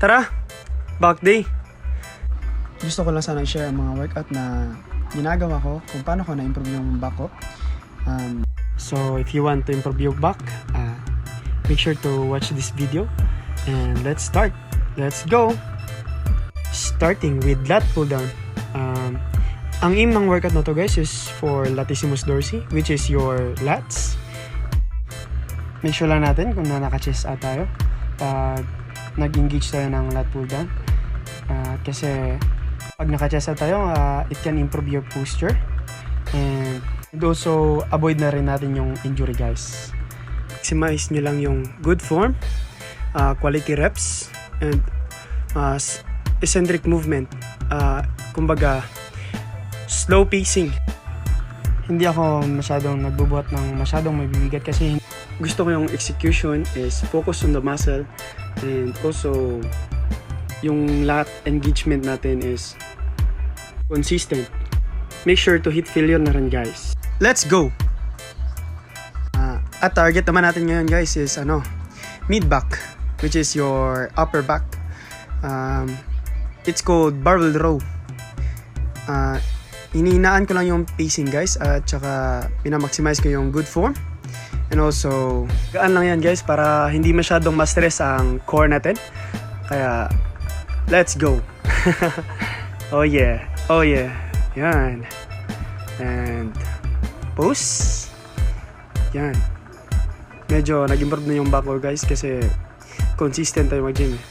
Tara! Back day! Gusto ko lang sana i-share ang mga workout na ginagawa ko kung paano ko na-improve yung back ko. So if you want to improve your back, make sure to watch this video. And let's start! Let's go! Starting with lat pull down. Ang aim ng workout na to guys is for latissimus dorsi, which is your lats. Make sure lang natin kung naka-chest out tayo pag nag-engage tayo ng lat pull down. Kasi pag naka-chest out tayo, it can improve your posture. And also, avoid na rin natin yung injury guys. Maximize nyo lang yung good form, quality reps, and eccentric movement. Kumbaga, slow pacing. Hindi ako masyadong nagbubuhat ng masyadong mabibigat kasi gusto ko yung execution is focus on the muscle, and also yung lat engagement natin is consistent. Make sure to hit failure na rin guys. Let's go! At target naman natin ngayon guys is mid back, which is your upper back. It's called barbell row. Hinihinaan ko lang yung pacing guys at saka pinamaximize ko yung good form. And also, gaan lang yan guys para hindi masyadong ma-stress ang core natin. Kaya, let's go! Oh yeah! Oh yeah! Yan. And, pose. Yan. Medyo nag-improve na yung back ko guys kasi consistent tayo mag-gym eh.